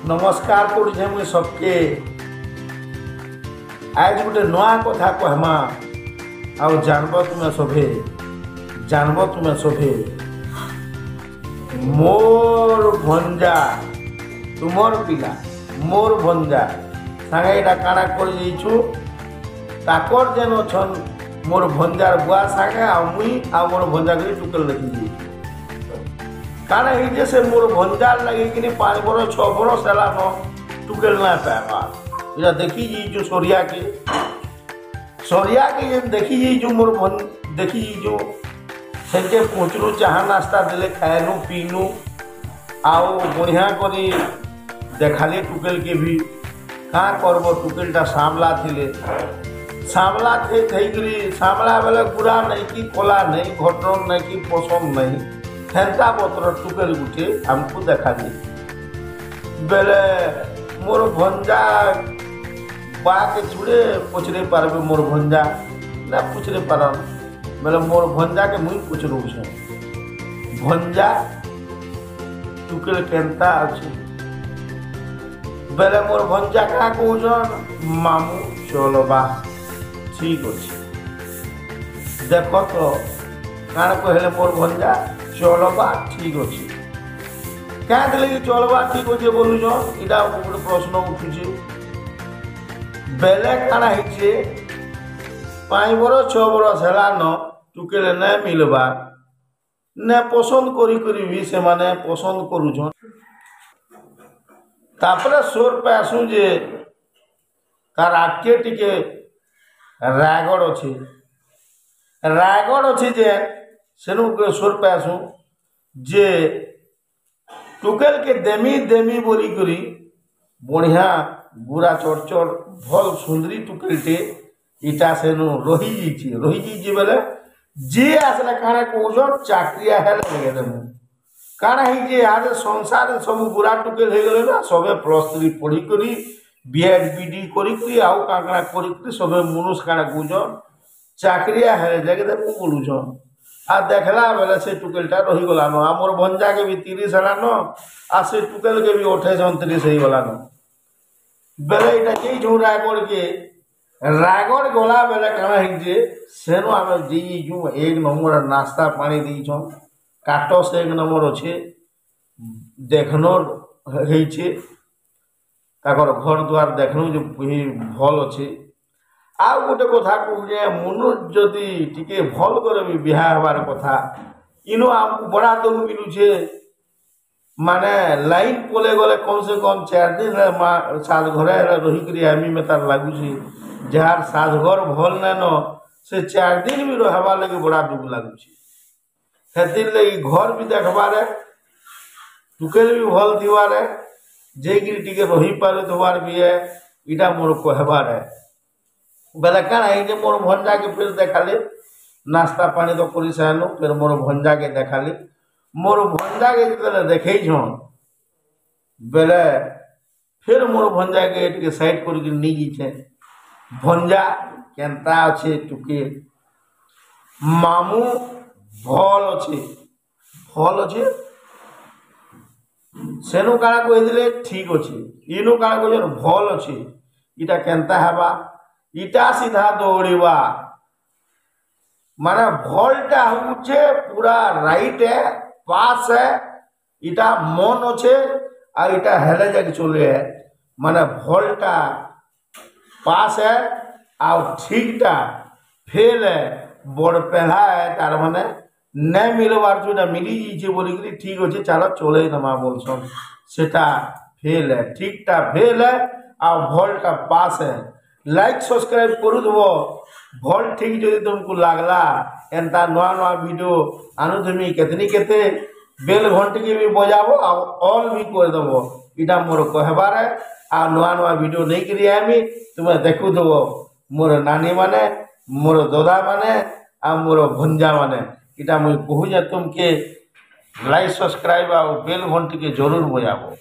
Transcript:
नमस्कार करुछे मुई सबके। आज गोटे नया कथा कहमा आउ जानब तुम्हें सभे मोर भंजा तुमर पिला मोर भंजा सांगे एटा काना कर जाइछु ताकर जेन छन मोर भंजार बुआ सांगे आ मुई आ मोर भंजा के टुकल रखी जाइछु काना ही से मोर भंजार लगे कि 5 बरस 6 बरस है न टुकेल ना पाएगा इरा देखी जी जो सोरिया के जे देखी जी जो मोर देखी जी जो सेके पहुँचलु चाह नाश्ता देले खाएलु पीलु आओ बढ़िया करी देखाले टुकेल के भी कहाँ करब टुकेलटा सांवला थिले सांवला थे सांवला बेले गुड़ा नहीं कि कोला नहीं घटन नहीं कि पसंद नहीं हेन्ता पत्र टुकेल गुटे हमको देखा दी बेले मोर भंजा बा के छुड़े पूछरे पारबे मोर भंजा ना पूछरे पारन बेले मोर भंजा के मुई पूछलु भंजा टुकेल केनता अछि बेले मोर भंजा का कहउछन मामू चलो बा ठीक अछि देखो तो कान कहले मोर भंजा चलबा ठीक अच्छे क्या कि चलबा ठीक अच्छे बोलुन इटा गोटे प्रश्न उठुचे बेले काना है 5 बरस 6 बरस है न टुकेले नहीं मिलवा ने पसंद करी भी से माने पसंद करुछन तापरे सोर पासु जे तार आके टिके रायगढ़ अच्छे जे सेनु सोर पासु जे टुकेल के देमी बोली करी बढ़िया गुरा चढ़ भल सुंदरी टुकेलटे इटा सेनु रही जाइए बेले जे आसला काना कहउछन चाकरिया है लगे देमु काना ही जे आज संसार सब गुरा टुकेल हो गले ना सबे +3 पढ़ी करी बीएड बीडी करी आउ काकड़ा करी सबे मनुष्य काना कहउछन चाकरिया है लगे देमु बोलुछन आ देखला बेले से टुकेलटा रही गला न मोर भंजा के भी 30 है न आ से टुकेल के भी 28 29 हो गला न बेले इटा जे जो रायगढ़ गला बेले काना ही जे सेनो आमे जी जो एक नंबर नाश्ता पानी दी काटो से एक नंबर अच्छे देखनो है ताकर घर द्वार देखनु जो भल अच्छे आ गोटे कथा कहूँ मनुष्य जदि टिके भल करे भी बिहा हबार कथा इनो आमको बड़ा दुख मिलुछे माने लाइन पोले गले कम से कम 4 दिन सात घरे रही आमी में तार लगुचे जार सात घर भल न से 4 दिन भी रहबा लगे बड़ा दुख लगुचे हेतिर लगी घर भी देखबारे टुकेल भी भल दिवारे जे टिके रही पारे दोबार भी है इटा मोर कहबार है बेले काना है मोर भंजा के फिर देखाली नाश्ता पानी तो कर सारू फिर मोर भंजा के देखाली मोर भंजा के जो देखे बेले फिर मोर भंजा के साइड कर भंजा केनता अच्छे टुके मामू भल अच्छे सेनु काना कही ठीक अच्छे इनु काना कह भल अच्छे इटा केनता हेबा इटा सीधा दौड़वा माने भलटा होचे पूरा राइट है पास है इटा मन अच्छे आ इटा हेले जाके चले है माने भलटा पास है आ ठीकटा फेल है बड़ पहला है तार माने नहीं मिलवार जो मिली जाइए बोलिकी ठीक अच्छे चलो चले दमा बोलसन सेटा फेल है ठीकटा फेल है आ भलटा पास है लाइक सब्सक्राइब करू देव भल ठीक जदि तुमको लागला एंता नवा वीडियो आनुधमी केते बेल घंटी के भी बजाबो आ ऑल भी कर देव इटा मोर कहबार है आ नवा वीडियो नहीं करी आमी तुम्हें देखु देव मोर नानी माने मोर दादा माने आ मोर भंजा माने इटा मुझे कहूँ तुमके लाइक सब्सक्राइब आ बेल घंटी के जरूर बजाबो।